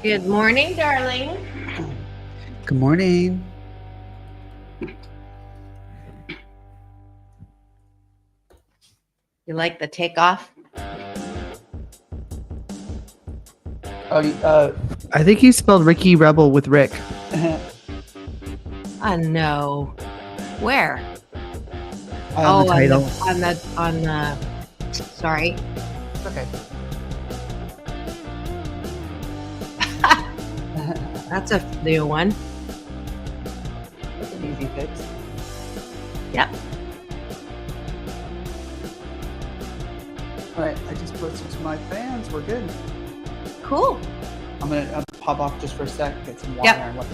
Good morning, darling. Good morning. You like the takeoff? Oh, I think you spelled Ricky Rebel with Rick. No. Where? On the title. On the. Sorry. Okay. That's a new one. That's an easy fix. Yep. All right, I just posted to my fans. We're good. Cool. I'm gonna pop off just for a sec, get some water. Yep. And what.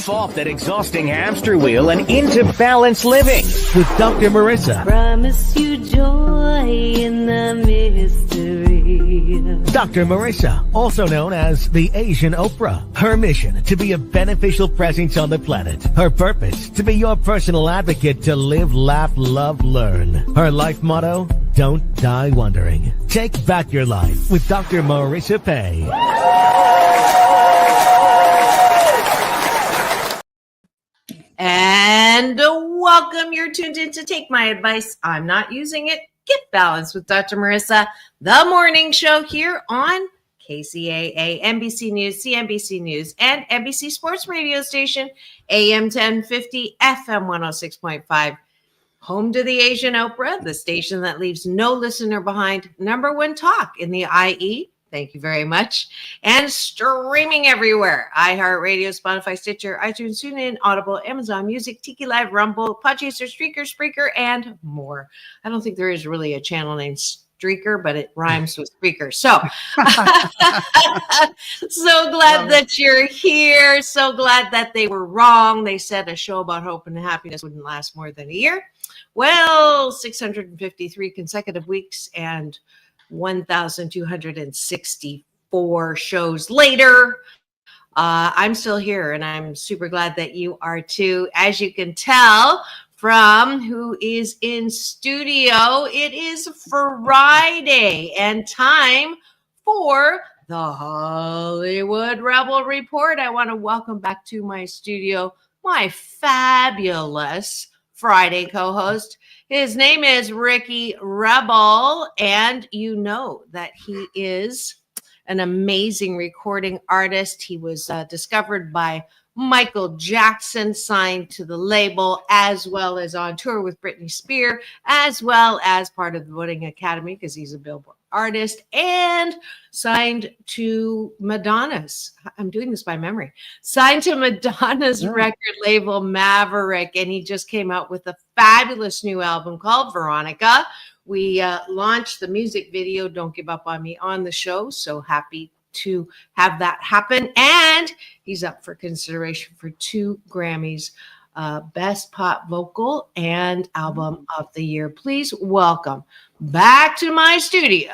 Get off that exhausting hamster wheel and into balanced living with Dr. Marissa. Promise you joy in the mystery. Dr. Marissa, also known as the Asian Oprah. Her mission, to be a beneficial presence on the planet. Her purpose, to be your personal advocate to live, laugh, love, learn. Her life motto, don't die wondering. Take back your life with Dr. Marissa Pay. And welcome. You're tuned in to Take My Advice. I'm not using it. Get Balanced with Dr. Marissa, the morning show here on KCAA, NBC News, CNBC News, and NBC Sports Radio Station, AM 1050, FM 106.5. Home to the Asian Oprah, the station that leaves no listener behind. Number one talk in the IE. Thank you very much. And streaming everywhere. iHeartRadio, Spotify, Stitcher, iTunes, TuneIn, Audible, Amazon Music, Tiki Live, Rumble, Podchaser, Streaker, Spreaker, and more. I don't think there is really a channel named Streaker, but it rhymes with Spreaker. So, so glad that you're here. So glad that they were wrong. They said a show about hope and happiness wouldn't last more than a year. Well, 653 consecutive weeks and 1,264 shows later. I'm still here, and I'm super glad that you are too. As you can tell from who is in studio, it is Friday and time for the Hollywood Rebel Report. I want to welcome back to my studio my fabulous Friday co-host. His name is Ricky Rebel, and you know that he is an amazing recording artist. He was discovered by Michael Jackson, signed to the label, as well as on tour with Britney Spears, as well as part of the Voting Academy, because he's a Billboard artist, and signed to Madonna's, I'm doing this by memory, signed to Madonna's record label Maverick, and he just came out with a fabulous new album called Veronica. We launched the music video, Don't Give Up on Me, on the show, so happy to have that happen, and he's up for consideration for 2 Grammys, Best Pop Vocal and Album of the Year. Please welcome back to my studio,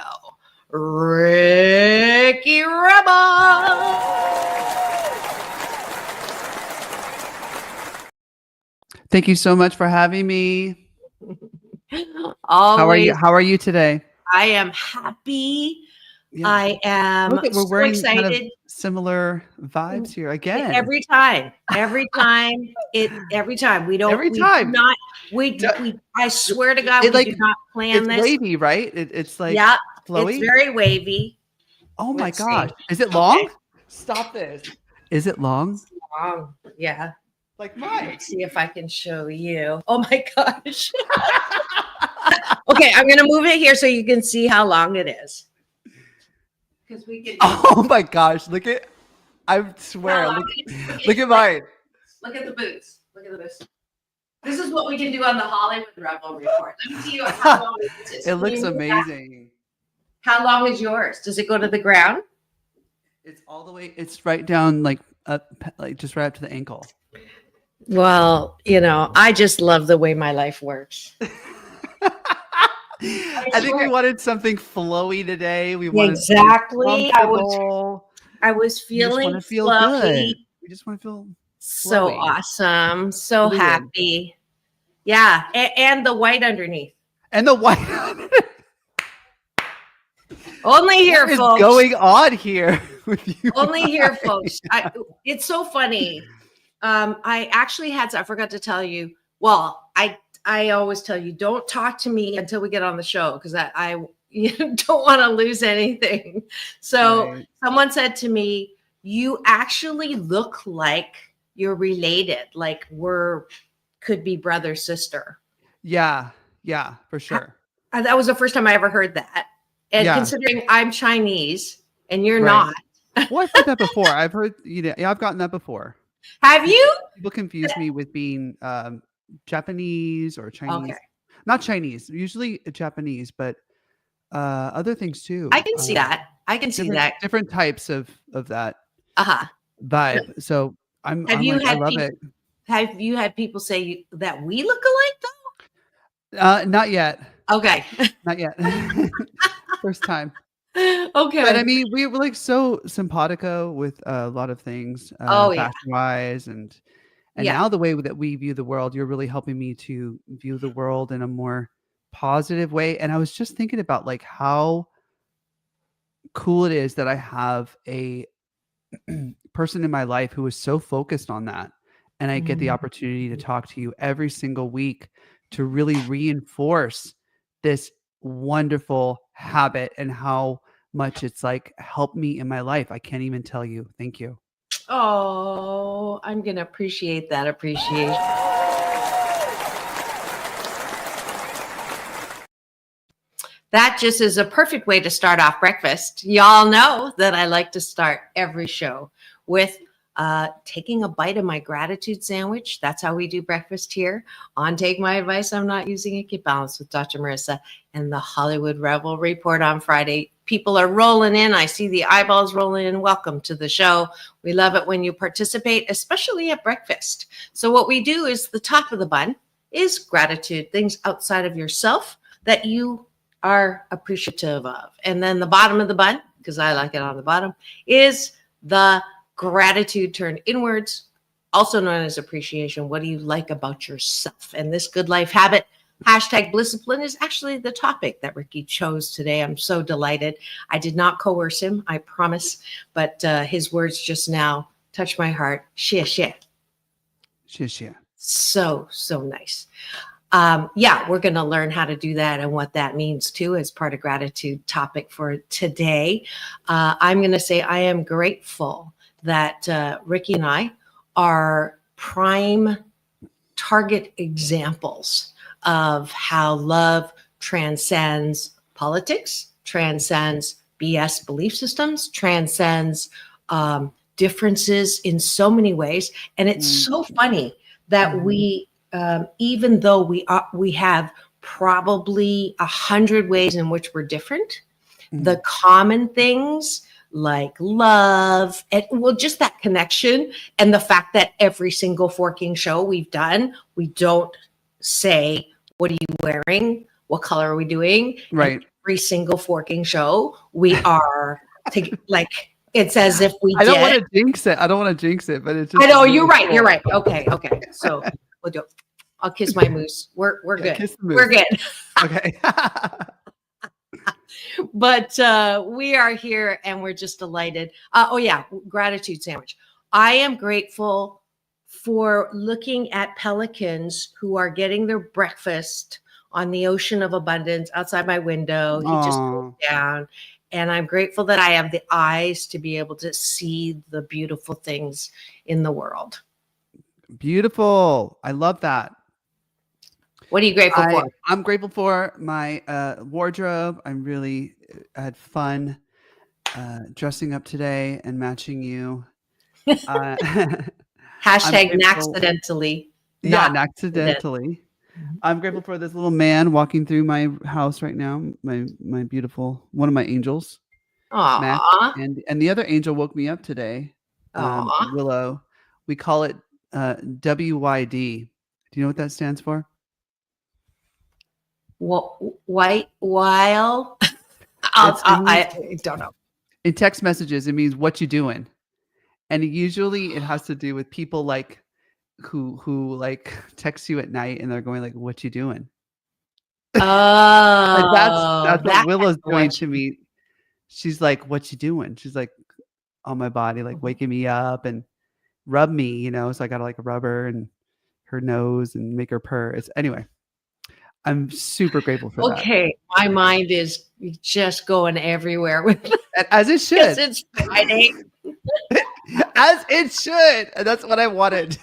Ricky Rebel. Thank you so much for having me. Always. How are you today? I am happy. Yeah. I am we're so wearing excited. Kind of similar vibes here again. Every time we don't. Every time. I swear to God, we do not plan this. It's wavy, right? It's like flowy. It's very wavy. Oh my gosh! Is it long? Okay. Stop this. Is it long? It's long. Yeah. Like mine. Let's see if I can show you. Oh my gosh. Okay, I'm gonna move it here so you can see how long it is. We can. Oh my gosh! I swear. Look at mine. Look at the boots. Look at the boots. This is what we can do on the Hollywood Rebel Report. Let me see how long it is. It looks amazing. How long is yours? Does it go to the ground? It's all the way. It's right down, just right up to the ankle. Well, I just love the way my life works. I think we wanted something flowy today. We wanted exactly. I was feeling fluffy. Good. We just want to feel so flowy. Awesome, so happy. Yeah, and the white underneath. And the white. Only here, what folks. Is going on here with you? Only here, folks. It's so funny. I actually I forgot to tell you. Well, I always tell you, don't talk to me until we get on the show, because I don't want to lose anything. So Someone said to me, you actually look like you're related, like could be brother, sister. Yeah, for sure. That was the first time I ever heard that. And considering I'm Chinese and you're not. Well, I've heard that before. I've heard, I've gotten that before. Have you? People confuse me with being Japanese or Chinese. Okay. Not Chinese, usually Japanese, but other things too. I can see that. I can see that. Different types of that vibe. So I'm Have you like, I had love people, it. have you had people say that we look alike Not yet. though? Okay. Not yet. First time. Okay. But I mean, we were like so simpatico with a lot of things, Oh yeah. fashion wise, and Yeah. now the way that we view the world, you're really helping me to view the world in a more positive way. And I was just thinking about like how cool it is that I have a person in my life who is so focused on that. And I get the opportunity to talk to you every single week to really reinforce this wonderful habit and how much it's like helped me in my life. I can't even tell you. Thank you. Oh, I'm going to appreciate that appreciation. That just is a perfect way to start off breakfast. Y'all know that I like to start every show with taking a bite of my gratitude sandwich. That's how we do breakfast here on Take My Advice, I'm Not Using It, Get Balanced with Dr. Marissa and the Hollywood Rebel Report on Friday. People are rolling in. I see the eyeballs rolling in. Welcome to the show. We love it when you participate, especially at breakfast. So what we do is the top of the bun is gratitude, things outside of yourself that you are appreciative of. And then the bottom of the bun, because I like it on the bottom, is the gratitude turned inwards, also known as appreciation. What do you like about yourself? And this good life habit, hashtag Blisscipline, is actually the topic that Ricky chose today. I'm so delighted. I did not coerce him, I promise, but his words just now touched my heart. Share. So nice. Yeah, we're going to learn how to do that and what that means too as part of gratitude topic for today. I'm going to say I am grateful that Ricky and I are prime target examples of how love transcends politics, transcends BS belief systems, transcends differences in so many ways. And it's so funny that we, even though we have probably 100 ways in which we're different, the common things like love and just that connection, and the fact that every single forking show we've done, we don't say, what are you wearing? What color are we doing? Right. And every single forking show we are like, it's as if we I did. don't want to jinx it, but it's just. I know, you're right. You're right. Okay. So we'll do. I'll kiss my moose. We're good. Kiss the moose. We're good. Okay. But we are here and we're just delighted. Gratitude sandwich. I am grateful for looking at pelicans who are getting their breakfast on the ocean of abundance outside my window. He just goes down. And I'm grateful that I have the eyes to be able to see the beautiful things in the world. Beautiful. I love that. What are you grateful for? I'm grateful for my wardrobe. I had fun dressing up today and matching you. Hashtag Naxidentally. Yeah, accidentally. I'm grateful for this little man walking through my house right now. My beautiful, one of my angels. Mac, and the other angel woke me up today. Willow. We call it WYD. Do you know what that stands for? I don't know. In text messages, it means what you doing, and usually it has to do with people like who like text you at night and they're going like, "What you doing?" Oh, that's what Willow's doing to me. She's like, "What you doing?" She's like on my body, like waking me up and rub me, So I got to like rub her and her nose and make her purr. Anyway. I'm super grateful for that. Okay, my mind is just going everywhere with that. As it should. Yes, it's Friday. As it should. And that's what I wanted.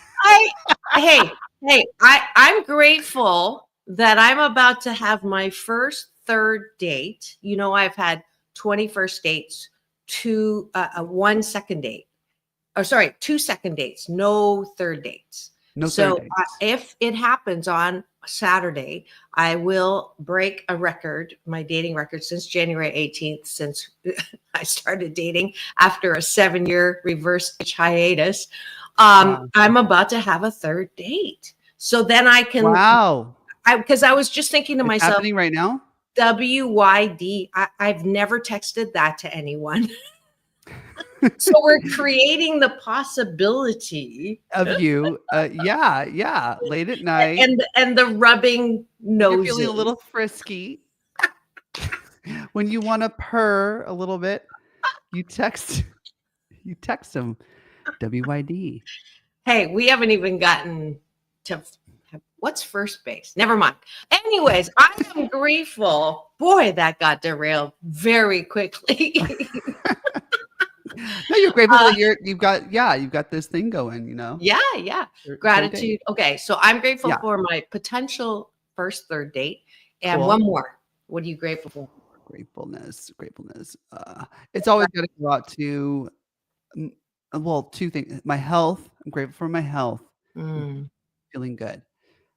I'm grateful that I'm about to have my third date. I've had 20 first dates, two second date. Two second dates, no third dates. If it happens on Saturday, I will break a record, my dating record since January 18th, since I started dating after a 7-year reverse hiatus. I'm about to have a third date. So then I can, Wow. because I was just thinking to It's myself, happening right now? WYD. I've never texted that to anyone. So we're creating the possibility Of you. Yeah. Late at night. and the rubbing You're noses. feeling a little frisky. When you want to purr a little bit, you text them WYD. Hey, we haven't even gotten to what's first base. Never mind. Anyways, I am grateful. Boy, that got derailed very quickly. No, you're grateful that you've got this thing going, Yeah. Third Gratitude. date. Okay, so I'm grateful Yeah. for my potential first third date. And Cool. one more. What are you grateful for? Gratefulness. It's always got to go out to, two things. My health. I'm grateful for my health. Mm, Feeling good.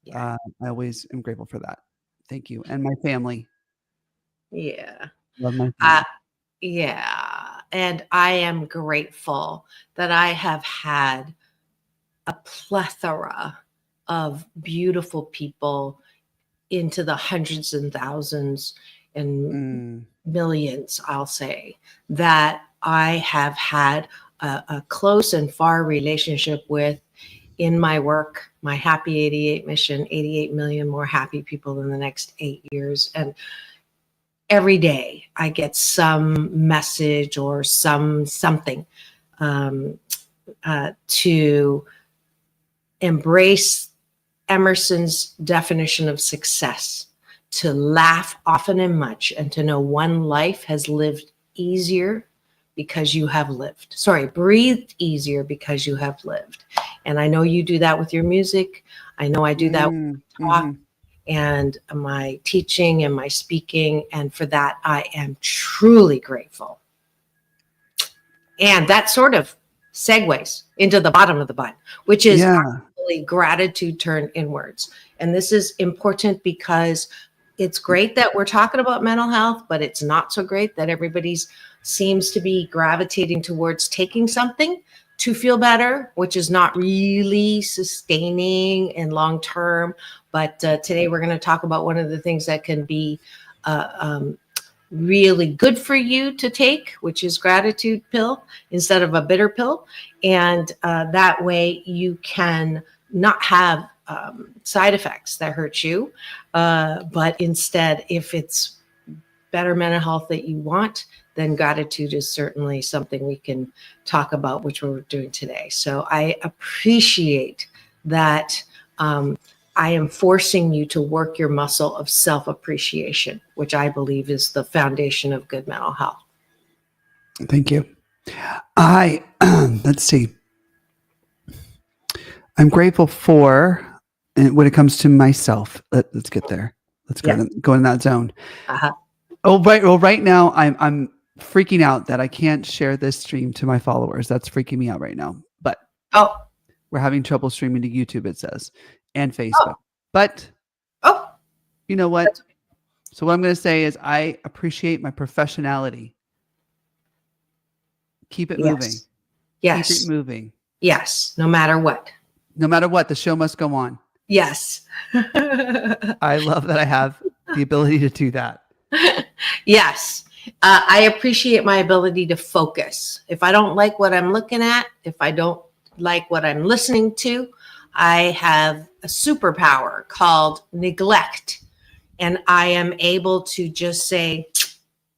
yeah. I always am grateful for that. Thank you. And my family. Yeah. Love my family. Yeah. And I am grateful that I have had a plethora of beautiful people into the hundreds and thousands and millions, I'll say, that I have had a close and far relationship with in my work, my Happy 88 mission, 88 million more happy people in the next 8 years. And every day I get some message or something to embrace Emerson's definition of success, to laugh often and much, and to know one life has lived easier because you have lived. Breathed easier because you have lived. And I know you do that with your music. I know I do that with my talk and my teaching and my speaking. And for that, I am truly grateful. And that sort of segues into the bottom of the bun, which is actually gratitude turned inwards. And this is important because it's great that we're talking about mental health, but it's not so great that everybody seems to be gravitating towards taking something to feel better, which is not really sustaining and long term. But today we're going to talk about one of the things that can be really good for you to take, which is gratitude pill instead of a bitter pill. And that way you can not have side effects that hurt you. But instead, if it's better mental health that you want, then gratitude is certainly something we can talk about, which we're doing today. So I appreciate that I am forcing you to work your muscle of self-appreciation, which I believe is the foundation of good mental health. Thank you. Let's see. I'm grateful for, and when it comes to myself, let's get there. Let's go in that zone. Uh-huh. Right now I'm freaking out that I can't share this stream to my followers. That's freaking me out right now. But we're having trouble streaming to YouTube, it says, and Facebook. But you know what? So what I'm going to say is I appreciate my professionality. Keep it moving. Yes. Keep it moving. Yes. No matter what. No matter what, the show must go on. Yes. I love that I have the ability to do that. Yes. I appreciate my ability to focus. If I don't like what I'm looking at, if I don't like what I'm listening to, I have a superpower called neglect. And I am able to just say,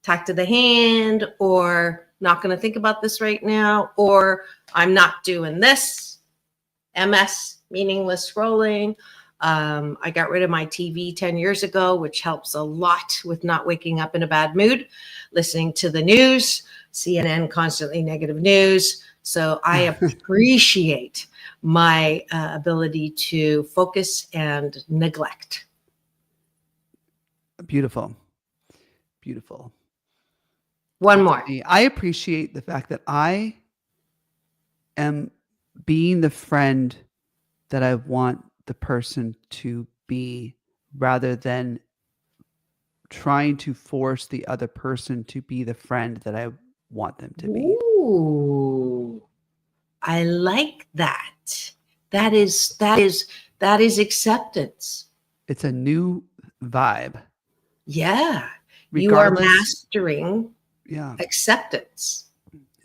talk to the hand, or not going to think about this right now, or I'm not doing this. MS, meaningless scrolling. I got rid of my TV 10 years ago, which helps a lot with not waking up in a bad mood, listening to the news, CNN, constantly negative news. So I appreciate my ability to focus and neglect. Beautiful. Beautiful. One more. I appreciate the fact that I am being the friend that I want the person to be, rather than trying to force the other person to be the friend that I want them to be. Ooh. I like that. That is acceptance. It's a new vibe. Yeah. You are Regardless. mastering Yeah. acceptance.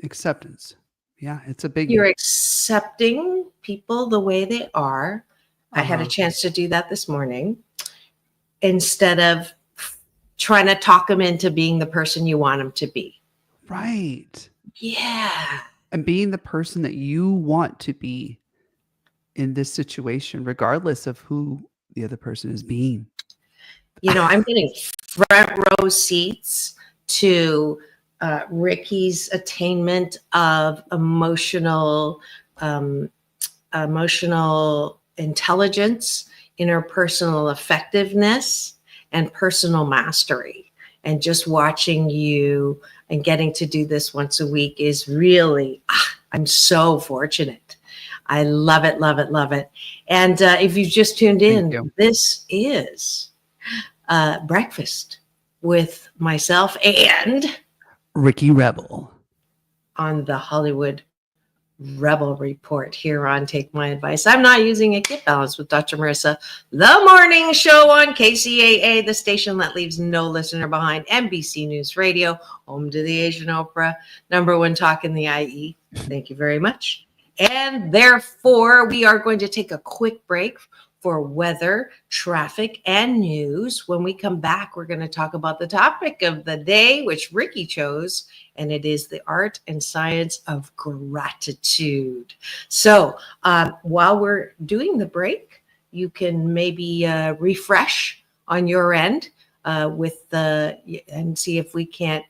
Acceptance. Yeah. It's a big. You're accepting people the way they are. I had a chance to do that this morning instead of trying to talk them into being the person you want them to be. Right. Yeah. And being the person that you want to be in this situation, regardless of who the other person is being. You know, I'm getting front row seats to Ricky's attainment of emotional intelligence, interpersonal effectiveness, and personal mastery. And just watching you and getting to do this once a week is really, I'm so fortunate. I love it, love it, love it. And if you've just tuned in, this is Breakfast with myself and Ricky Rebel on the Hollywood Rebel Report here on Take My Advice. I'm not using it. Get Balanced with Dr. Marissa, the morning show on KCAA, the station that leaves no listener behind. NBC News Radio, home to the Asian Oprah, #1 talk in the IE. Thank you very much. And therefore, we are going to take a quick break for weather, traffic, and news. When we come back, we're going to talk about the topic of the day, which Ricky chose, and it is the art and science of gratitude. So while we're doing the break, you can maybe refresh on your end and see if we can't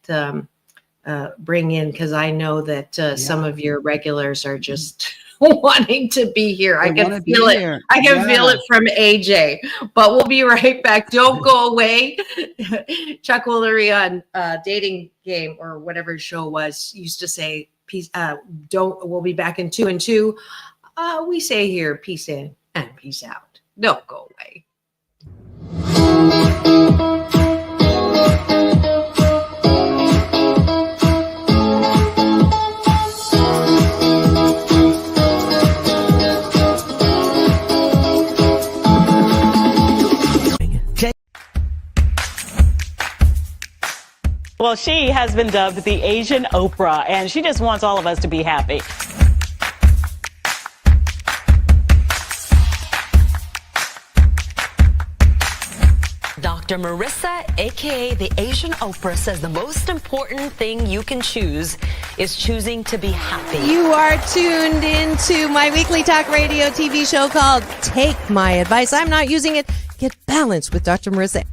bring in, because I know that some of your regulars are just wanting to be here. I can feel it. Here. I can feel it from AJ, but we'll be right back. Don't go away. Chuck Woolery on Dating Game or whatever his show was used to say, peace. We'll be back in 2 and 2. We say here, peace in and peace out. Don't go away. Well, she has been dubbed the Asian Oprah, and she just wants all of us to be happy. Dr. Marissa, aka the Asian Oprah, says the most important thing you can choose is choosing to be happy. You are tuned into my weekly talk radio TV show called Take My Advice. I'm not using it. Get Balanced with Dr. Marissa.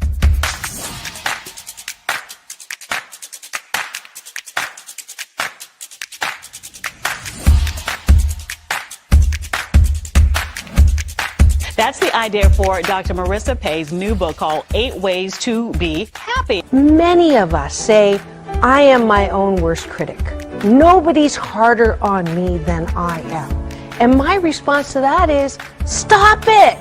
That's the idea for Dr. Marissa Pay's new book called 8 Ways to Be Happy. Many of us say, I am my own worst critic. Nobody's harder on me than I am. And my response to that is, stop it!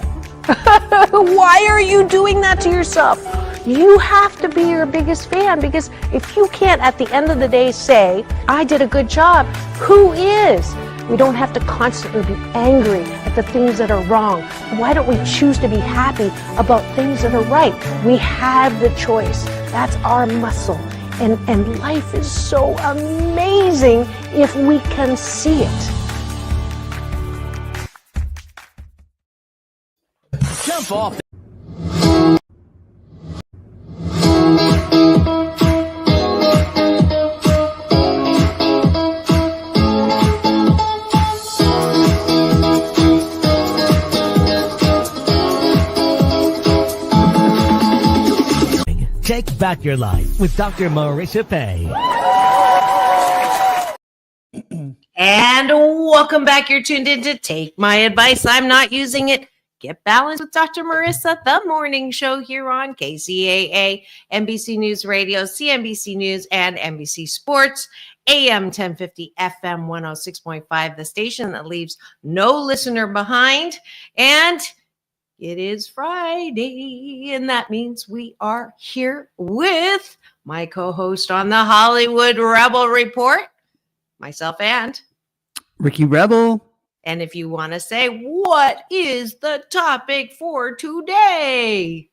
Why are you doing that to yourself? You have to be your biggest fan, because if you can't at the end of the day say, I did a good job, who is? We don't have to constantly be angry at the things that are wrong. Why don't we choose to be happy about things that are right? We have the choice. That's our muscle. And life is so amazing if we can see it. Jump off. Take back your life with Dr. Marissa Pay. And welcome back. You're tuned in to Take My Advice. I'm not using it. Get Balanced with Dr. Marissa, the morning show here on KCAA, NBC News Radio, CNBC News, and NBC Sports, AM 1050, FM 106.5, the station that leaves no listener behind. And it is Friday, and that means we are here with my co-host on the Hollywood Rebel Report, myself and Ricky Rebel. And if you want to say, what is the topic for today?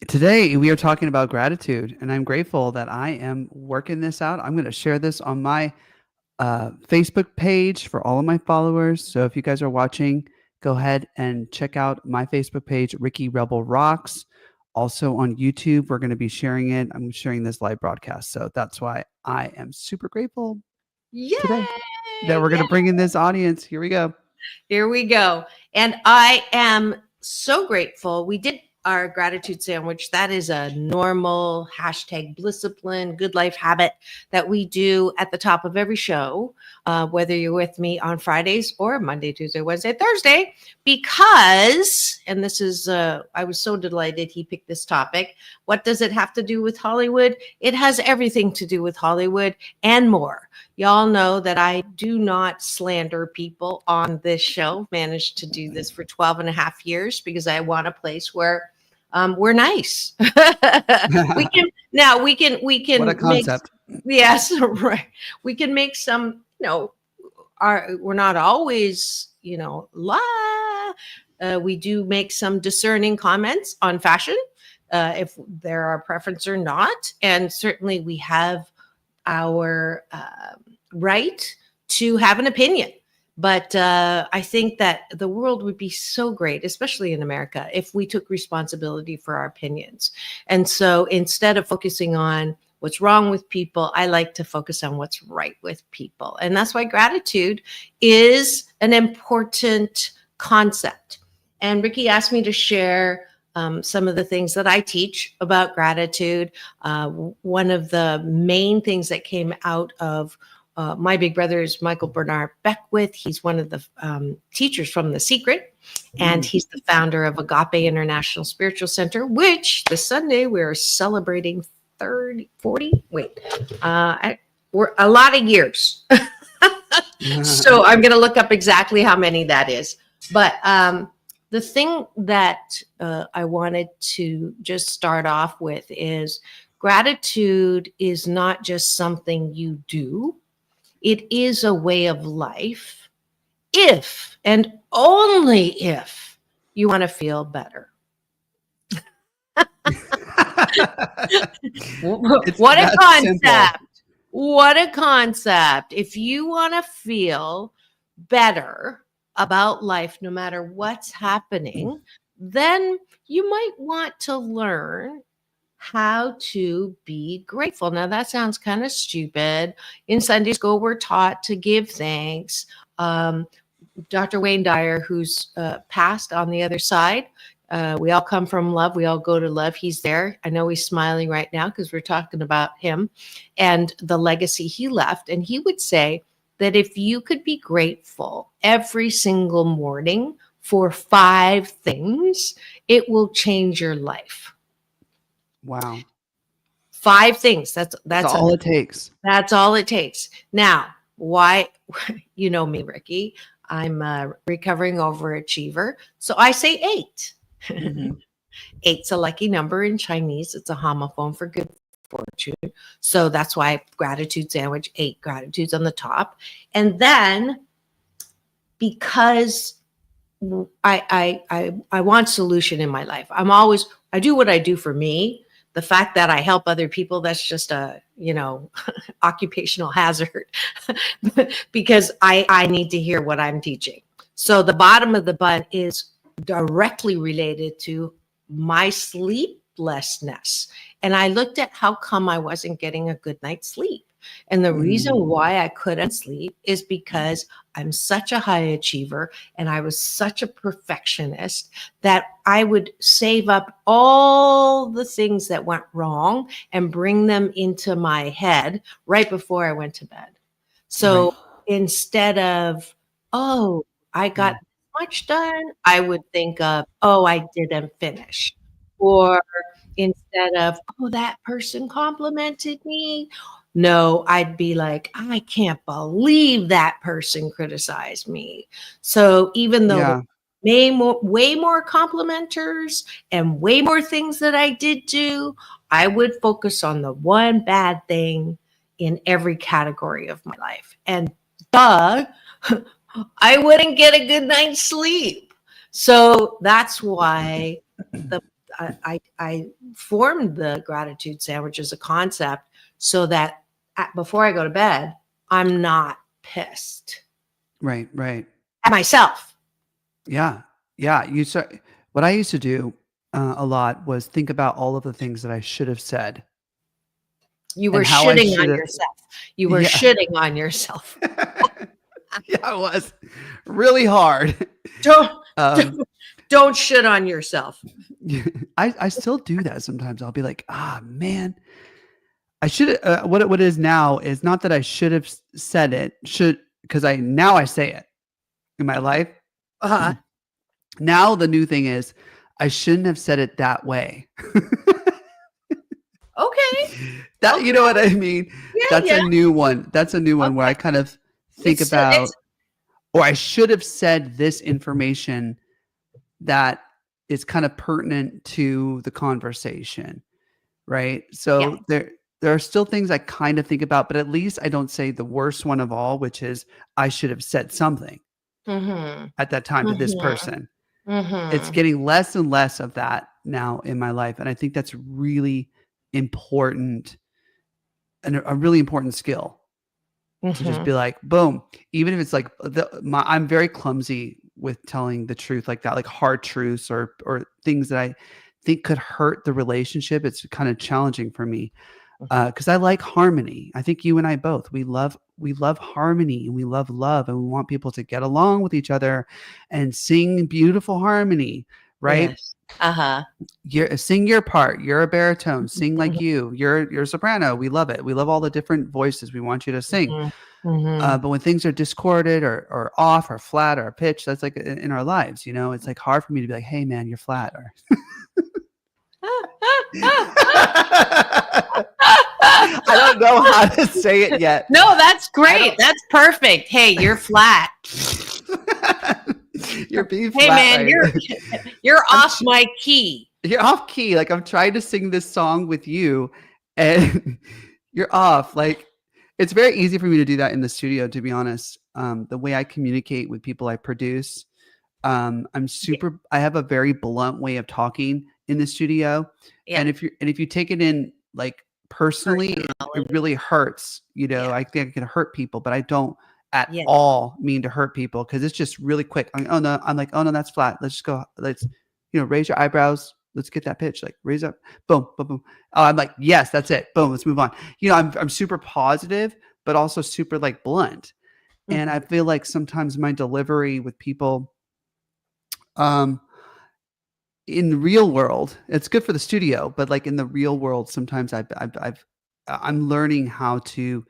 Today, we are talking about gratitude, and I'm grateful that I am working this out. I'm going to share this on my Facebook page for all of my followers. So if you guys are watching, go ahead and check out my Facebook page, Ricky Rebel Rocks. Also on YouTube, we're going to be sharing it. I'm sharing this live broadcast. So that's why I am super grateful today that we're going to bring in this audience. Here we go. Here we go. And I am so grateful. We did our gratitude sandwich. That is a normal #Blisscipline, good life habit that we do at the top of every show, whether you're with me on Fridays or Monday, Tuesday, Wednesday, Thursday, because, and this is, I was so delighted he picked this topic. What does it have to do with Hollywood? It has everything to do with Hollywood and more. Y'all know that I do not slander people on this show. Managed to do this for 12 and a half years because I want a place where we're nice. we can What a concept. Yes, right. We can make some, we're not always, we do make some discerning comments on fashion, if they're our preference or not. And certainly we have our right to have an opinion. But I think that the world would be so great, especially in America, if we took responsibility for our opinions. And so instead of focusing on what's wrong with people, I like to focus on what's right with people. And that's why gratitude is an important concept. And Ricky asked me to share some of the things that I teach about gratitude. One of the main things that came out of my big brother is Michael Bernard Beckwith. He's one of the teachers from The Secret, and he's the founder of Agape International Spiritual Center, which this Sunday we're celebrating 40. We're a lot of years. So I'm going to look up exactly how many that is. But the thing that I wanted to just start off with is gratitude is not just something you do. It is a way of life if and only if you want to feel better. What a concept. Simple. What a concept. If you want to feel better about life, no matter what's happening, then you might want to learn how to be grateful. Now that sounds kind of stupid. In Sunday school, we're taught to give thanks. Dr. Wayne Dyer, who's passed on the other side, we all come from love. We all go to love. He's there. I know he's smiling right now because we're talking about him and the legacy he left. And he would say that if you could be grateful every single morning for 5 things, it will change your life. Wow. 5 things. That's all it takes. That's all it takes. Now, why? You know me, Ricky. I'm a recovering overachiever. So I say 8. Mm-hmm. 8's a lucky number in Chinese. It's a homophone for good fortune. So that's why gratitude sandwich, 8 gratitudes on the top. And then because I want solution in my life. I do what I do for me. The fact that I help other people, that's just a, occupational hazard because I need to hear what I'm teaching. So the bottom of the bun is directly related to my sleeplessness. And I looked at how come I wasn't getting a good night's sleep. And the reason why I couldn't sleep is because I'm such a high achiever and I was such a perfectionist that I would save up all the things that went wrong and bring them into my head right before I went to bed. So instead of, I got much done, I would think of, I didn't finish. Or instead of, that person complimented me. No, I'd be like, I can't believe that person criticized me. So even though way more complimenters and way more things that I did do, I would focus on the one bad thing in every category of my life. And duh, I wouldn't get a good night's sleep. So that's why I formed the gratitude sandwich as a concept so that before I go to bed, I'm not pissed Right. at myself. Yeah. What I used to do a lot was think about all of the things that I should have said. You were And how I shitting on should've- yourself. You were Yeah. shitting on yourself. Yeah, it was really hard. Don't shit on yourself. I still do that sometimes. I'll be like, man, I should. What it is now is not that I should have said it. Because I say it in my life. Uh-huh. Now the new thing is I shouldn't have said it that way. Okay. You know what I mean? Yeah, That's yeah. a new one. That's a new one where I kind of think about, or I should have said this information that is kind of pertinent to the conversation, right? So there are still things I kind of think about, but at least I don't say the worst one of all, which is I should have said something at that time to this person. It's getting less and less of that now in my life, and I think that's really important and a really important skill to just be like, boom. Even if it's like I'm very clumsy with telling the truth like that, like hard truths or things that I think could hurt the relationship. It's kind of challenging for me because I like harmony. I think you and I both, we love harmony and we love and we want people to get along with each other and sing beautiful harmony, right? Yes. Sing your part. You're a baritone. Sing like you're a soprano. We love it. We love all the different voices. We want you to sing. But when things are discorded or off or flat or pitch, that's like in our lives, it's like hard for me to be like, hey man, you're flat. Or I don't know how to say it yet. No, that's great. That's perfect. Hey, you're flat. You're being hey flat. Man, right? you're off my key. You're off key. Like I'm trying to sing this song with you and you're off. Like it's very easy for me to do that in the studio, to be honest. The way I communicate with people I produce, I have a very blunt way of talking in the studio. Yeah. And if you take it in like personally, it really hurts. I think I can hurt people, but I don't at all mean to hurt people because it's just really quick. I'm like, oh no, that's flat. Let's just go. Let's, raise your eyebrows. Let's get that pitch. Like raise up, boom, boom, boom. Oh, I'm like, yes, that's it. Boom, let's move on. I'm super positive, but also super like blunt. And I feel like sometimes my delivery with people, in the real world, it's good for the studio, but like in the real world, sometimes I'm learning how to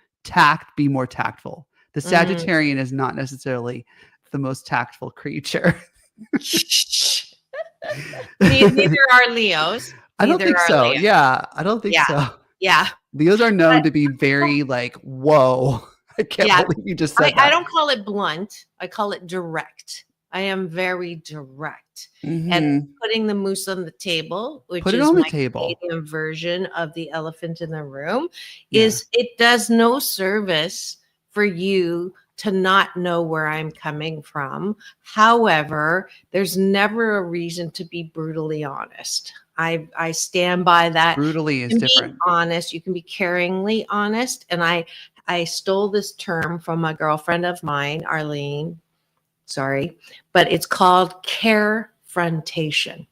be more tactful. The Sagittarian is not necessarily the most tactful creature. Neither are Leos. I don't think so. Leos. Yeah, I don't think so. Yeah. Leos are known to be very like, whoa. I can't believe you just said that. I don't call it blunt. I call it direct. I am very direct. And putting the moose on the table, which is my Canadian version of the elephant in the room, is it does no service for you to not know where I'm coming from. However, there's never a reason to be brutally honest. I stand by that. Brutally is different. Be honest. You can be caringly honest. And I stole this term from a girlfriend of mine, Arlene. Sorry, but it's called carefrontation.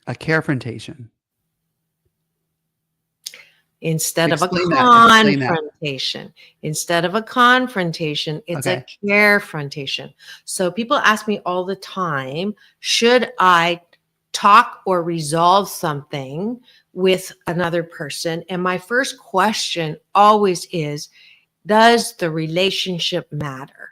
A carefrontation. Instead of a confrontation. Instead of a confrontation, it's a carefrontation. So people ask me all the time, should I talk or resolve something with another person? And my first question always is, does the relationship matter?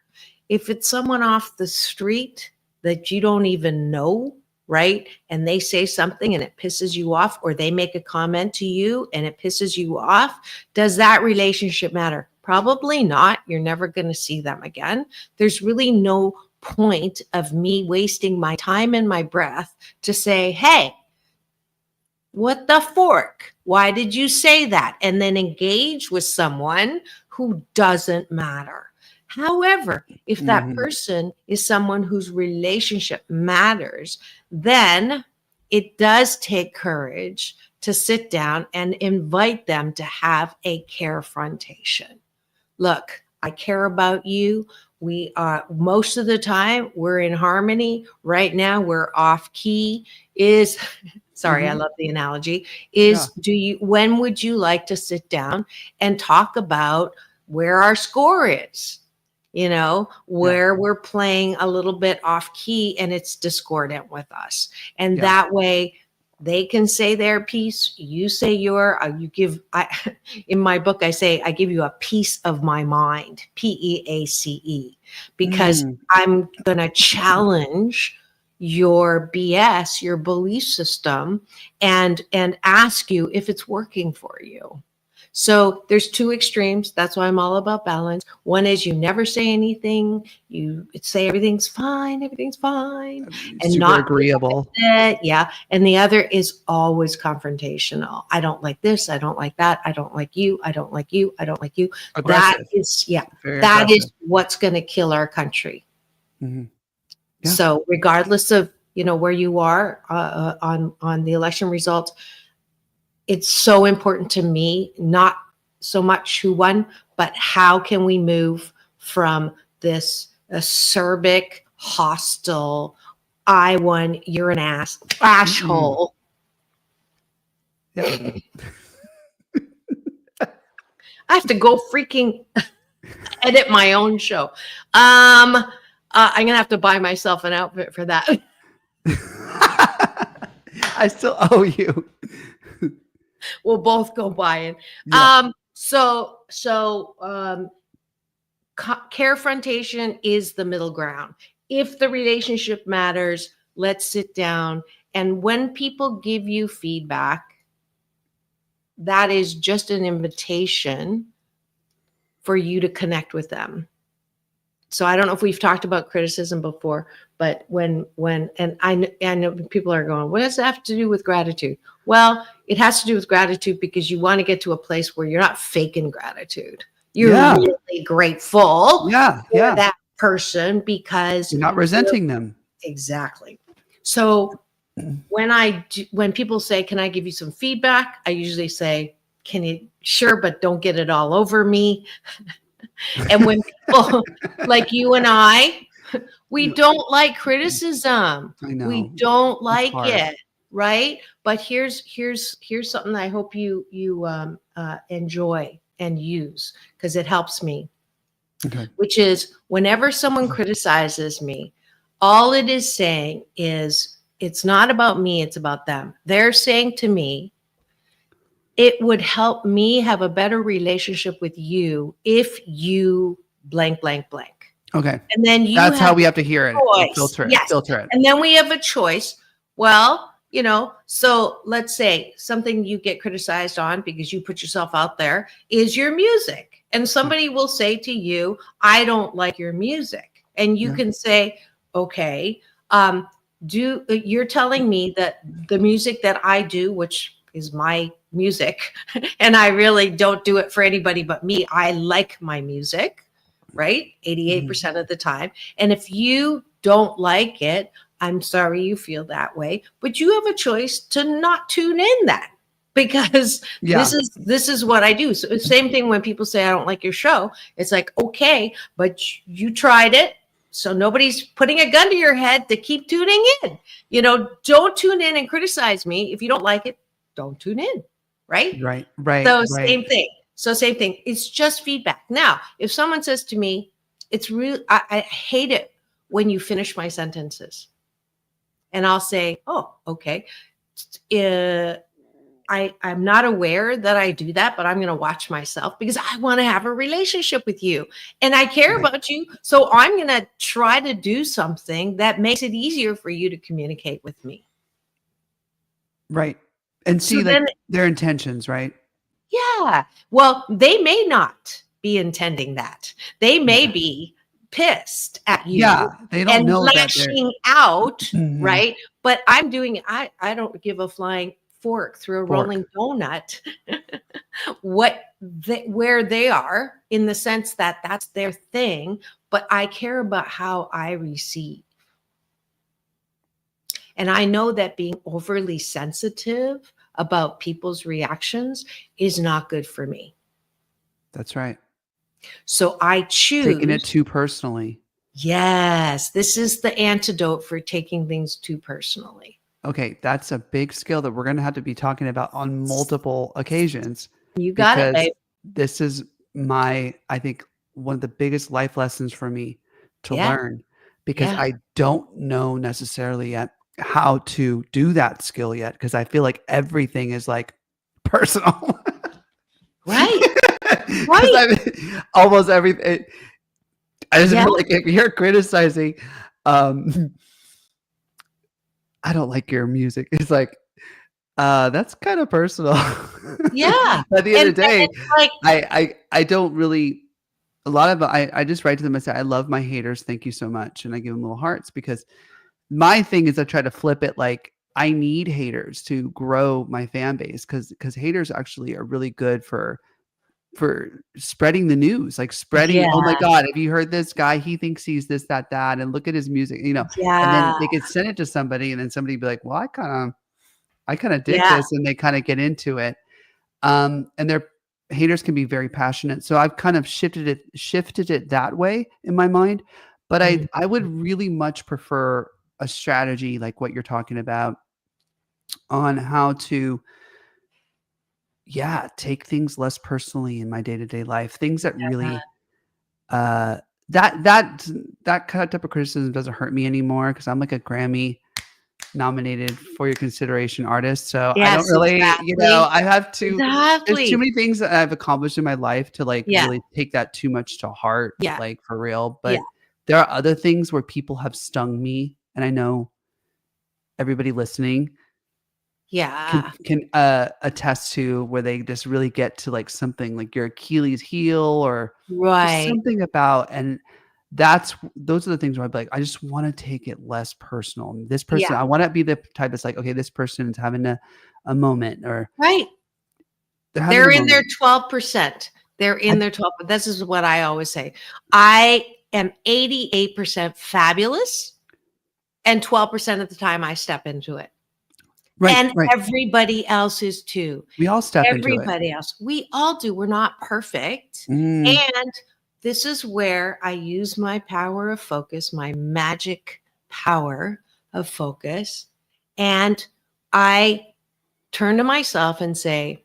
If it's someone off the street that you don't even know, right? And they say something and it pisses you off, or they make a comment to you and it pisses you off, does that relationship matter? Probably not. You're never going to see them again. There's really no point of me wasting my time and my breath to say, hey, what the fork? Why did you say that? And then engage with someone who doesn't matter. However, if that person is someone whose relationship matters, then it does take courage to sit down and invite them to have a carefrontation. Look, I care about you. We are, most of the time, we're in harmony. Right now, we're off key. Sorry, I love the analogy. When would you like to sit down and talk about where our score is? Where we're playing a little bit off key and it's discordant with us. And that way they can say their piece, you say in my book, I say, I give you a piece of my mind, PEACE, because I'm going to challenge your BS, your belief system, and ask you if it's working for you. So there's two extremes. That's why I'm all about balance. One is you never say anything. You say everything's fine, and super not agreeable. Yeah. And the other is always confrontational. I don't like this. I don't like that. I don't like you. I don't like you. I don't like you. Aggressive. That is what's going to kill our country. Mm-hmm. Yeah. So regardless of, where you are on the election results, it's so important to me, not so much who won, but how can we move from this acerbic, hostile, I won, you're an asshole. Yeah. I have to go freaking edit my own show. I'm going to have to buy myself an outfit for that. I still owe you. We'll both go buy it. Carefrontation is the middle ground. If the relationship matters, let's sit down. And when people give you feedback, that is just an invitation for you to connect with them. So I don't know if we've talked about criticism before, but when I know people are going, what does that have to do with gratitude? Well, it has to do with gratitude because you want to get to a place where you're not faking gratitude. You're really grateful for that person because you're not resenting them. Exactly. So when people say, can I give you some feedback? I usually say, can you? Sure, but don't get it all over me. And when people like you and I, we don't like criticism. I know. We don't like it, right? But here's something that I hope you enjoy and use because it helps me. Okay. Which is whenever someone criticizes me, all it is saying is it's not about me, it's about them. They're saying to me, it would help me have a better relationship with you if you blank, blank, blank. Okay. And then that's how we have to hear it. Filter it. Yes. Filter it. And then we have a choice. Well, so let's say something you get criticized on because you put yourself out there is your music. And somebody will say to you, I don't like your music. And you can say, okay, you're telling me that the music that I do, which is my music, and I really don't do it for anybody but me. I like my music, right? 88% of the time. And if you don't like it, I'm sorry you feel that way, but you have a choice to not tune in that because this is what I do. So same thing when people say, I don't like your show. It's like, okay, but you tried it. So nobody's putting a gun to your head to keep tuning in. Don't tune in and criticize me. If you don't like it, don't tune in. Right. So same thing. It's just feedback. Now, if someone says to me, it's real, I hate it when you finish my sentences. And I'll say, oh, okay. I'm not aware that I do that, but I'm going to watch myself because I want to have a relationship with you and I care about you. So I'm going to try to do something that makes it easier for you to communicate with me. Right. And see their intentions, right? Yeah. Well, they may not be intending that. They may be pissed at you. Yeah. They don't know lashing out, right? But I'm doing it. I don't give a flying fork through a Fork. rolling donut where they are, in the sense that that's their thing, but I care about how I receive. And I know that being overly sensitive about people's reactions is not good for me. That's right. So I choose. Taking it too personally. Yes, this is the antidote for taking things too personally. Okay, that's a big skill that we're going to have to be talking about on multiple occasions. You got it, babe. This is I think, one of the biggest life lessons for me to Yeah. learn, because Yeah. I don't know necessarily yet how to do that skill yet, because I feel like everything is like personal. Right. 'Cause Right. almost everything. I just Yeah. feel like if you're criticizing, I don't like your music. It's like, that's kind of personal. Yeah. At the end of the day, it's like, I don't really, a lot of, I just write to them and say, I love my haters. Thank you so much. And I give them little hearts, because my thing is I try to flip it. Like, I need haters to grow my fan base, because haters actually are really good for spreading the news, like spreading, oh my Yeah. God, have you heard this guy? He thinks he's this, that, and look at his music, and then Yeah. they could send it to somebody, and then somebody be like, well, I kind of dig Yeah. this, and they kind of get into it. And their haters can be very passionate. So I've kind of shifted it that way in my mind. But I would really much prefer a strategy like what you're talking about on how to, take things less personally in my day-to-day life. Things that really, that type of criticism doesn't hurt me anymore, because I'm like a Grammy nominated for your consideration artist. So I don't Yes, really, exactly. I have to, there's Exactly. too many things that I've accomplished in my life to like Yeah. really take that too much to heart, Yeah. like for real. But Yeah. there are other things where people have stung me, and I know everybody listening Yeah. can attest to, where they just really get to like something like your Achilles heel, or just Right. something about, and those are the things where I'd be like, I just want to take it less personal. This person, Yeah. I want to be the type that's like, okay, this person is having a moment, or Right. having They're a in their moment. 12%. They're in their 12. This is what I always say. I am 88% fabulous, and 12% of the time I step into it. Right, And right. everybody else is too. We all step into it. Everybody else. We all do. We're not perfect. Mm, And this is where I use my power of focus, my magic power of focus. And I turn to myself and say,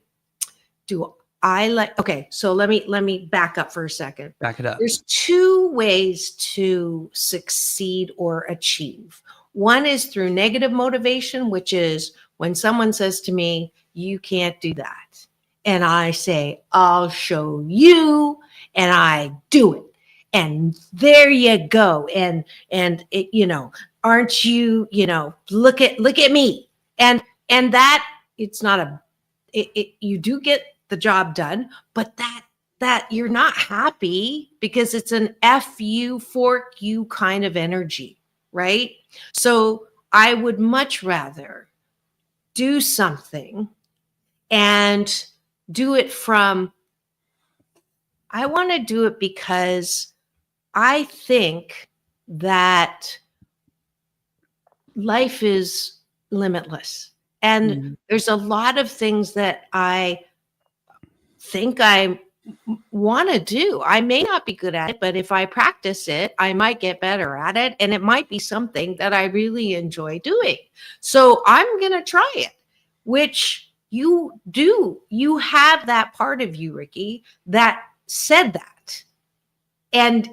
okay, so let me back up for a second. back it up. There's two ways to succeed or achieve. One is through negative motivation, which is when someone says to me, you can't do that. And I say, I'll show you. And I do it. And there you go. And it, aren't you, look at me. And that, it's not you do get the job done, but that you're not happy, because it's an F you, fork you kind of energy, right? So I would much rather do something and do it from, I want to do it because I think that life is limitless. And there's a lot of things that I think I want to do. I may not be good at it, but if I practice it, I might get better at it. And it might be something that I really enjoy doing. So I'm going to try it, which you do. You have that part of you, Ricky, that said that and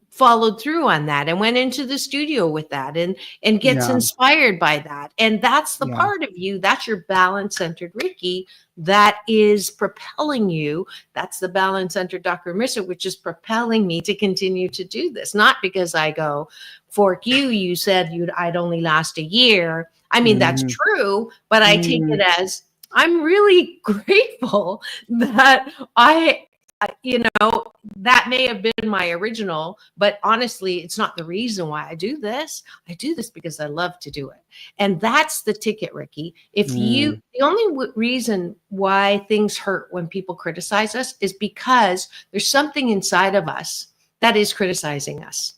followed through on that, and went into the studio with that, and gets inspired by that. And that's the part of you, that's your balance centered Ricky, that is propelling you. That's the balance centered Dr. Marissa, which is propelling me to continue to do this. Not because I go, fork you said I'd only last a year. I mean, that's true, but I take it as, I'm really grateful that I that may have been my original, but honestly, it's not the reason why I do this. I do this because I love to do it. And that's the ticket, Ricky. The only reason why things hurt when people criticize us is because there's something inside of us that is criticizing us.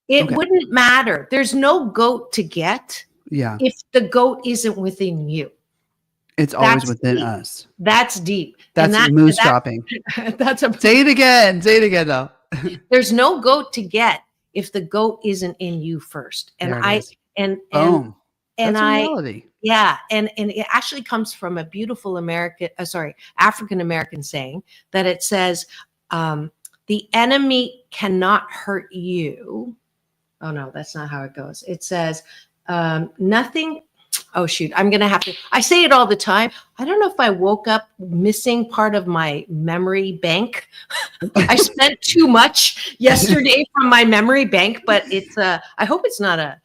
It wouldn't matter. There's no goat to get if the goat isn't within you. It's always within us. That's deep. That's moose dropping. Say it again. Say it again, though. There's no goat to get if the goat isn't in you first. And boom. That's reality. Yeah, and it actually comes from a beautiful African American saying that it says, the enemy cannot hurt you. Oh no, that's not how it goes. It says, nothing. Oh shoot, I'm going to have to, I say it all the time. I don't know if I woke up missing part of my memory bank. I spent too much yesterday from my memory bank, but it's I hope it's not a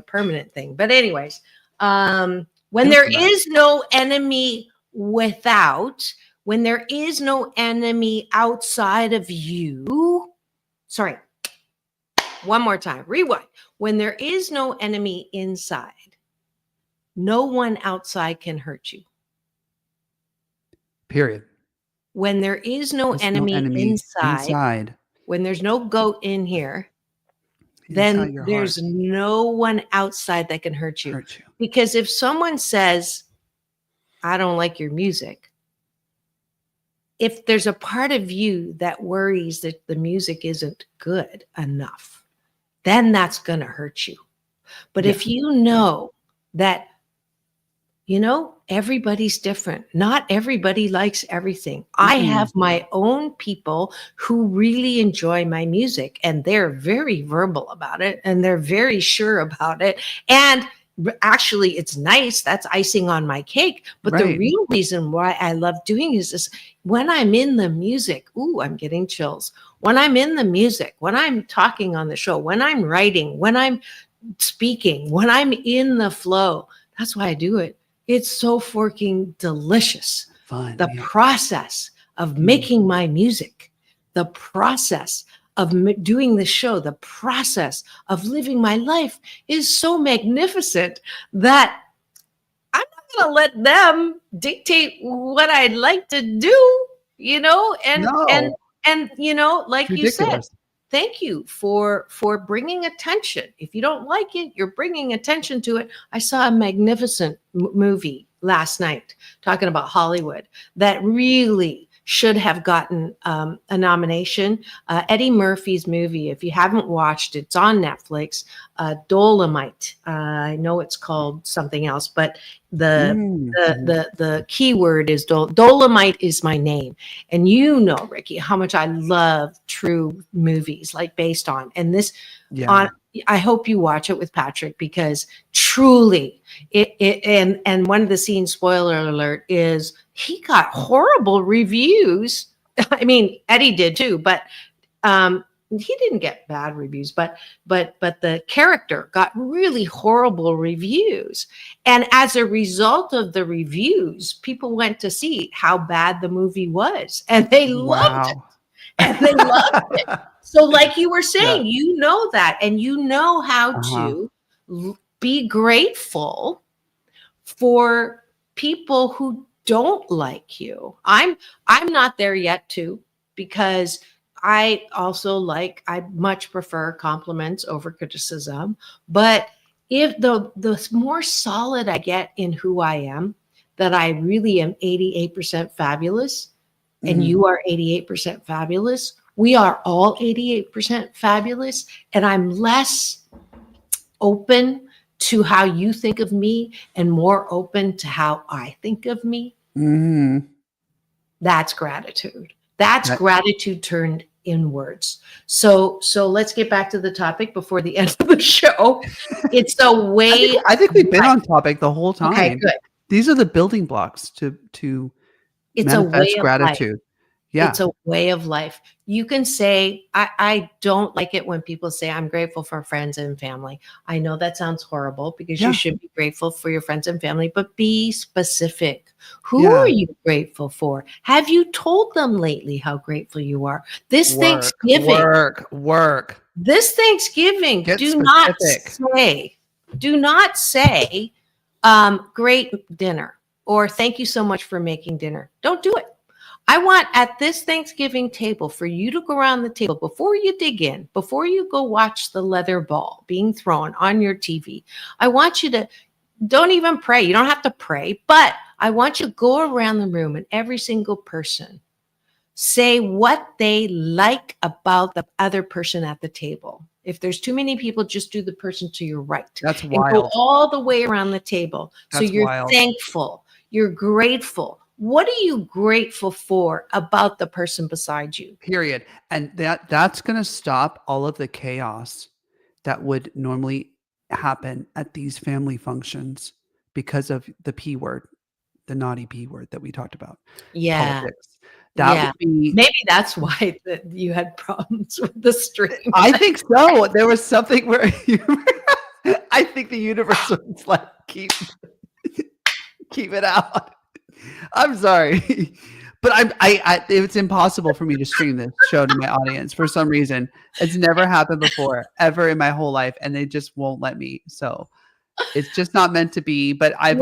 permanent thing. But anyways, when there is no enemy without, when there is no enemy outside of you, sorry, one more time, rewind. When there is no enemy inside, no one outside can hurt you. Period. When there is no enemy inside, when there's no goat in here, then there's no one outside that can hurt you. Because if someone says, I don't like your music, if there's a part of you that worries that the music isn't good enough, then that's going to hurt you. But if you know that, everybody's different. Not everybody likes everything. I have my own people who really enjoy my music, and they're very verbal about it, and they're very sure about it. And actually, it's nice. That's icing on my cake. But the real reason why I love doing is this. When I'm in the music, I'm getting chills. When I'm in the music, when I'm talking on the show, when I'm writing, when I'm speaking, when I'm in the flow, that's why I do it. It's so freaking delicious. Fun. The process of making my music, the process of doing the show, the process of living my life is so magnificent that I'm not going to let them dictate what I'd like to do, and like you said, thank you for bringing attention. If you don't like it, you're bringing attention to it. I saw a magnificent movie last night talking about Hollywood that really should have gotten a nomination. Eddie Murphy's movie, if you haven't watched it, it's on Netflix, Dolomite. I know it's called something else, but the keyword is Dolomite is my name. And Ricky, how much I love true movies based on. And this I hope you watch it with Patrick, because truly and one of the scenes, spoiler alert, is he got horrible reviews. I mean, Eddie did too, but he didn't get bad reviews, but the character got really horrible reviews. And as a result of the reviews, people went to see how bad the movie was, and they loved it. And they loved it. So like you were saying, you know that, and you know how to be grateful for people who don't like you. I'm not there yet too, because I also I much prefer compliments over criticism. But if the more solid I get in who I am, that I really am 88% fabulous, and you are 88% fabulous, we are all 88% fabulous, and I'm less open to how you think of me and more open to how I think of me. That's gratitude. That's gratitude turned inwards. So let's get back to the topic before the end of the show. It's a way. I think we've been on topic the whole time. Okay, good. These are the building blocks to it's manifest gratitude. Yeah. It's a way of life. You can say, I don't like it when people say, I'm grateful for friends and family. I know that sounds horrible because Yeah. you should be grateful for your friends and family, but be specific. Who Yeah. are you grateful for? Have you told them lately how grateful you are? This Thanksgiving, Work. this Thanksgiving, Get do specific. not say, great dinner or thank you so much for making dinner. Don't do it. I want at this Thanksgiving table for you to go around the table before you dig in, before you go watch the leather ball being thrown on your TV. I want you to don't even pray. You don't have to pray, but I want you to go around the room and every single person say what they like about the other person at the table. If there's too many people, just do the person to your right. That's And go wild. all the way around the table. So That's you're wild. thankful. You're grateful. What are you grateful for about the person beside you? Period. And that's going to stop all of the chaos that would normally happen at these family functions because of the P word, the naughty P word that we talked about. Yeah. Politics. That would be. Maybe that's why you had problems with the stream. I think so. There was something where I think the universe was like, keep it out. I'm sorry, but it's impossible for me to stream this show to my audience for some reason. It's never happened before, ever in my whole life, and they just won't let me. So it's just not meant to be. But I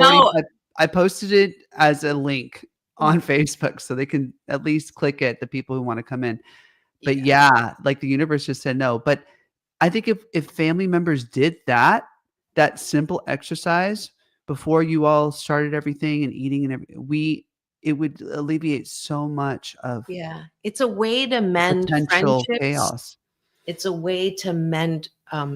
posted it as a link on Facebook, so they can at least click it. The people who want to come in. But yeah, like the universe just said no. But I think if family members did that simple exercise before you all started everything and eating and it would alleviate so much of it's a way to mend potential friendships. chaos. It's a way to mend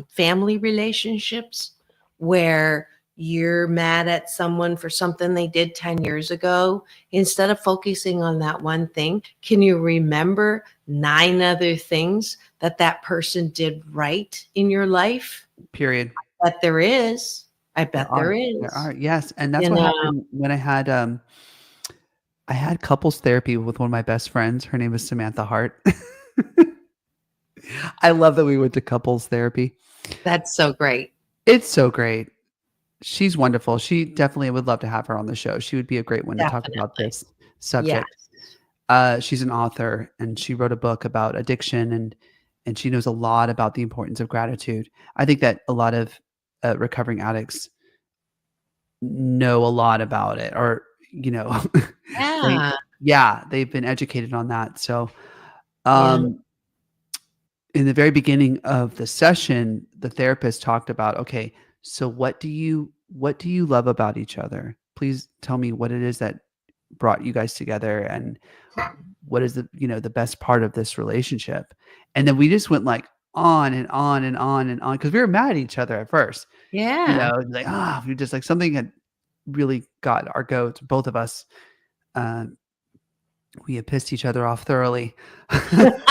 family relationships where you're mad at someone for something they did 10 years ago. Instead of focusing on that one thing, can you remember 9 other things that person did right in your life? Period. I bet there is. There is. There are, yes. And that's what happened when I had couples therapy with one of my best friends. Her name is Samantha Hart. I love that we went to couples therapy. That's so great. It's so great. She's wonderful. She definitely would love to have her on the show. She would be a great one to talk about this subject. Yes. She's an author and she wrote a book about addiction and she knows a lot about the importance of gratitude. I think that a lot of recovering addicts know a lot about it, or they've been educated on that. So in the very beginning of the session, the therapist talked about, okay, so what do you love about each other? Please tell me what it is that brought you guys together and what is the best part of this relationship. And then we just went like on and on and on and on because we were mad at each other at first. Yeah. Like, we just like something had really got our goats, both of us. We had pissed each other off thoroughly to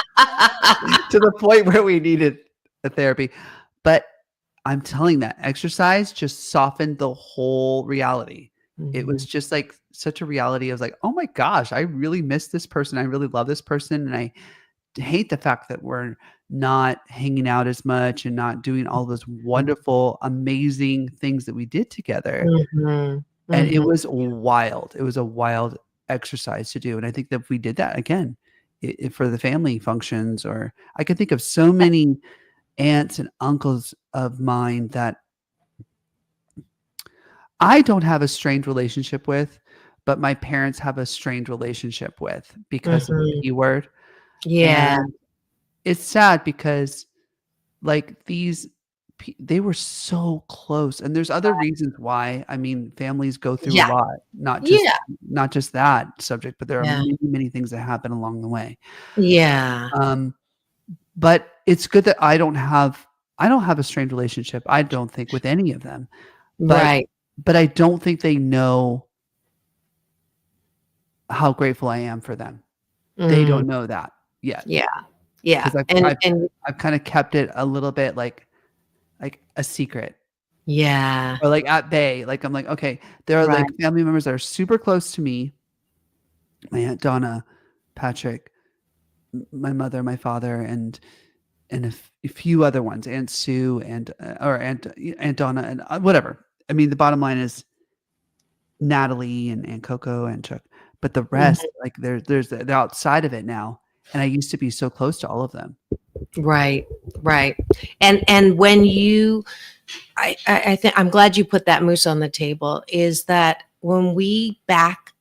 the point where we needed a therapy. But I'm telling that exercise just softened the whole reality. Mm-hmm. It was just like such a reality. I was like, oh my gosh, I really miss this person. I really love this person. And I hate the fact that we're not hanging out as much and not doing all those wonderful, amazing things that we did together. Mm-hmm. And it was wild. It was a wild exercise to do. And I think that if we did that again for the family functions, or I could think of so many aunts and uncles of mine that I don't have a strained relationship with, but my parents have a strained relationship with because of the P word. Yeah. And it's sad because like they were so close, and there's other reasons why. I mean, families go through a lot, not just that subject, but there are many, many things that happen along the way. Yeah. But it's good that I don't have a strained relationship. I don't think with any of them. But I don't think they know how grateful I am for them. They don't know that yet. Yeah. Yeah. I've kind of kept it a little bit like a secret. Yeah. Or like at bay. Like I'm like, okay, there are like family members that are super close to me. My Aunt Donna Patrick, my mother, my father, and a few other ones, Aunt Sue and or Aunt Donna and whatever. I mean, the bottom line is Natalie and Aunt Coco and Chuck, but the rest, like they're outside of it now. And I used to be so close to all of them. Right. And when you, I think I'm glad you put that moose on the table, is that when we back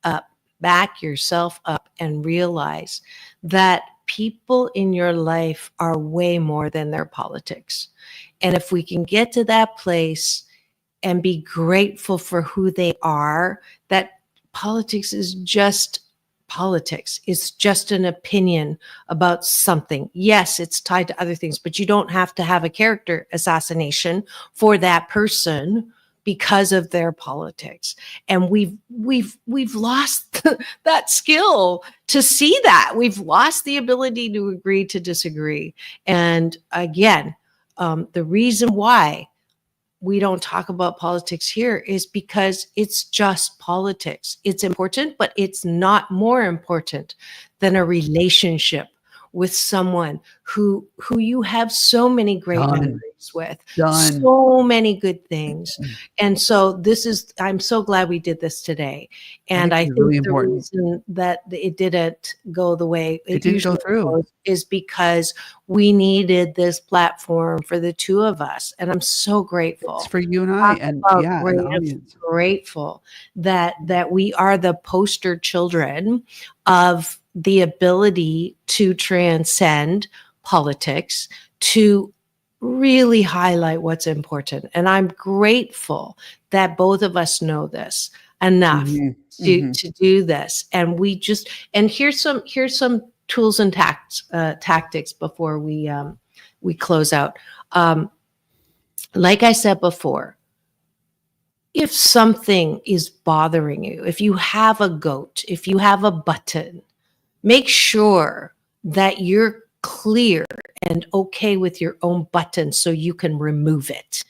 yourself up and realize that people in your life are way more than their politics. And if we can get to that place and be grateful for who they are, that politics is just politics. It's just an opinion about something. Yes, it's tied to other things, but you don't have to have a character assassination for that person because of their politics. And we've lost that skill to see that. We've lost the ability to agree to disagree. And again, the reason why we don't talk about politics here is because it's just politics. It's important, but it's not more important than a relationship with someone who you have so many great memories with, so many good things. And so I'm so glad we did this today. And I think really the reason that it didn't go the way it didn't go through is because we needed this platform for the two of us. And I'm so grateful. It's for you and I. And yeah, the audience. I'm grateful that we are the poster children of the ability to transcend politics, to really highlight what's important. And I'm grateful that both of us know this enough to do this. And here's some tools and tactics before we close out. Like I said before, if something is bothering you, if you have a goat, if you have a button, make sure that you're clear and okay with your own button so you can remove it.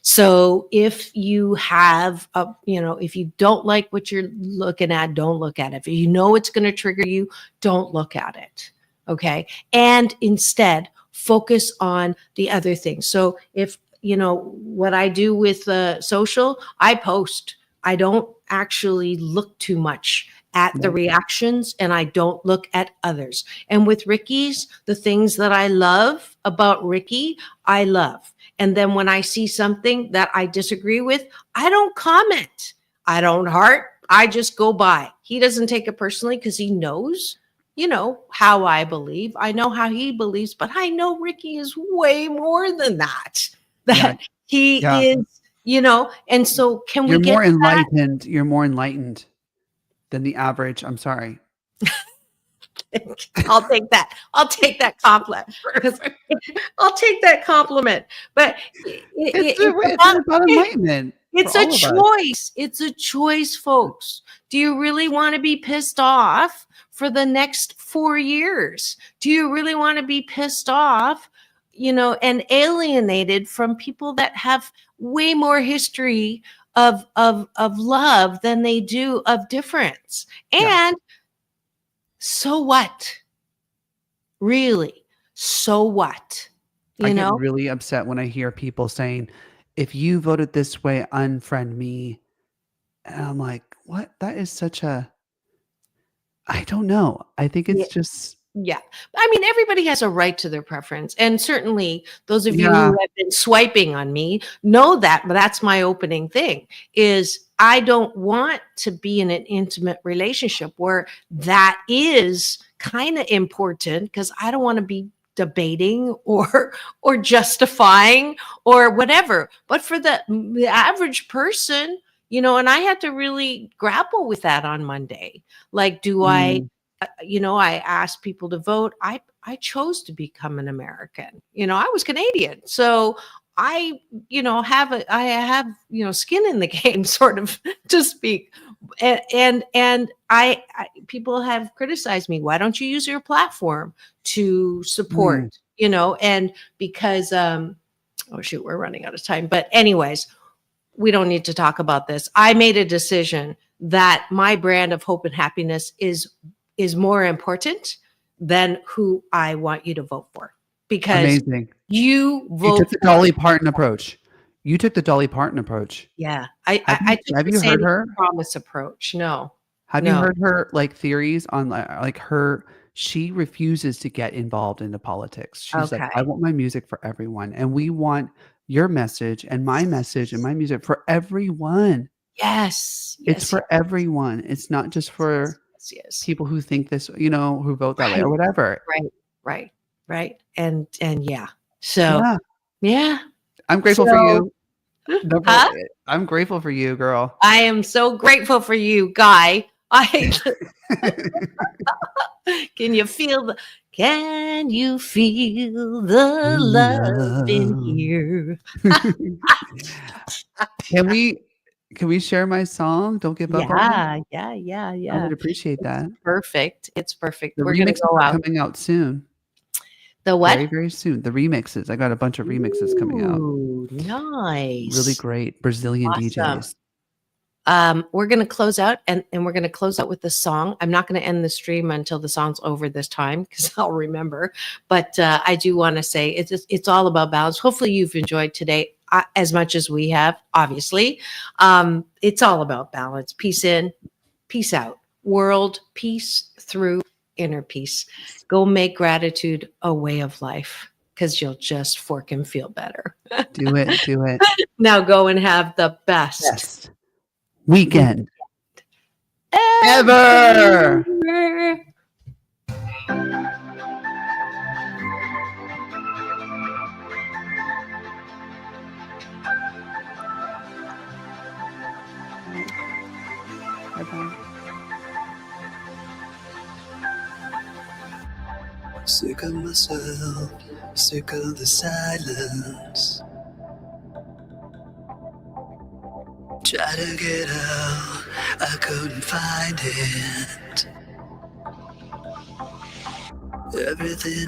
So if you have if you don't like what you're looking at, don't look at it. If you know it's going to trigger you, don't look at it. Okay. And instead focus on the other things. So if, what I do with social, I post. I don't actually look too much at the reactions, and I don't look at others. And with Ricky's, the things that I love about Ricky, I love. And then when I see something that I disagree with, I don't comment. I don't heart. I just go by. He doesn't take it personally because he knows, how I believe. I know how he believes, but I know Ricky is way more than that. He is, and so can we get more enlightened? You're more enlightened than the average. I'm sorry. I'll take that. I'll take that compliment. I'll take that compliment. But it's about enlightenment. It's a choice. It's a choice, folks. Do you really want to be pissed off for the next 4 years? Do you really want to be pissed off, and alienated from people that have way more history of love than they do of difference? And so what? Really? So what? I get really upset when I hear people saying, if you voted this way, unfriend me. And I'm like, what? That is such a, I don't know. I think it's just. Yeah. I mean, everybody has a right to their preference. And certainly those of you who have been swiping on me know that, but that's my opening thing is I don't want to be in an intimate relationship where that is kind of important because I don't want to be debating or justifying or whatever. But for the average person, and I had to really grapple with that on Monday. Like, do I asked people to vote. I chose to become an American. I was Canadian. So I have skin in the game, sort of to speak. And I people have criticized me. Why don't you use your platform to support, and because, oh shoot, we're running out of time. But anyways, we don't need to talk about this. I made a decision that my brand of hope and happiness is is more important than who I want you to vote for. Because Amazing. you vote. You took the Dolly Parton approach. Yeah. I took have the you heard Sandy her? Promise approach. No. Have you heard her like theories on like her? She refuses to get involved into politics. She's like, Okay. I want my music for everyone, and we want your message and my message and my music for everyone. Yes. It's for everyone. It's not just for people who think this, who vote that way or whatever. Right. And yeah. So yeah. I'm grateful for you. I'm grateful for you, girl. I am so grateful for you, Guy. Can you feel the love in here? Can we share my song? Don't give up on me. Yeah. I would appreciate that. It's perfect. The We're gonna remixes go are out. coming out soon. The what? Very, very soon. The remixes. I got a bunch of remixes coming out. Ooh, nice. Really great Brazilian DJs. We're going to close out and we're going to close out with the song. I'm not going to end the stream until the song's over this time because I'll remember. But I do want to say it's all about balance. Hopefully you've enjoyed today as much as we have, obviously. It's all about balance. Peace in, peace out. World peace through inner peace. Go make gratitude a way of life because you'll just fork feel better. Do it. Now go and have the best weekend ever. Sick of myself, sick of the silence. Try to get out, I couldn't find it. Everything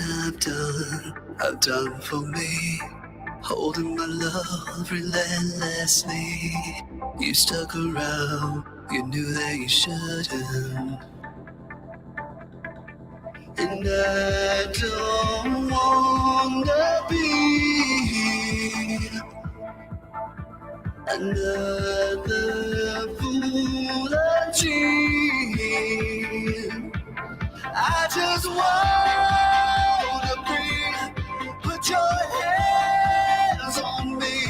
I've done for me. Holding my love relentlessly. You stuck around, you knew that you shouldn't. And I don't wanna be another fool dream. I just wanna breathe. Put your hands on me.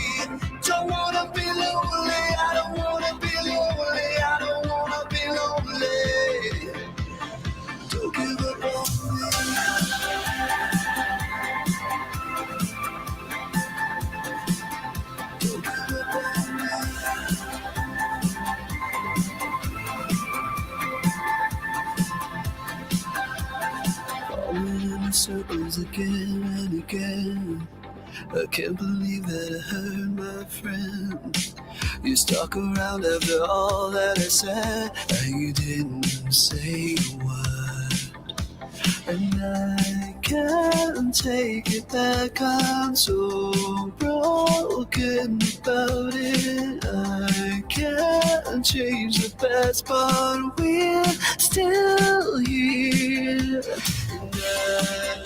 Don't wanna be lonely. I don't wanna be lonely. I don't wanna be lonely. Don't give up on me. Don't give up on me. Falling in circles again and again. I can't believe that I hurt my friend. You stuck around after all that I said, and you didn't say a word. And I can't take it back, I'm so broken about it. I can't change the past, but we're still here. And I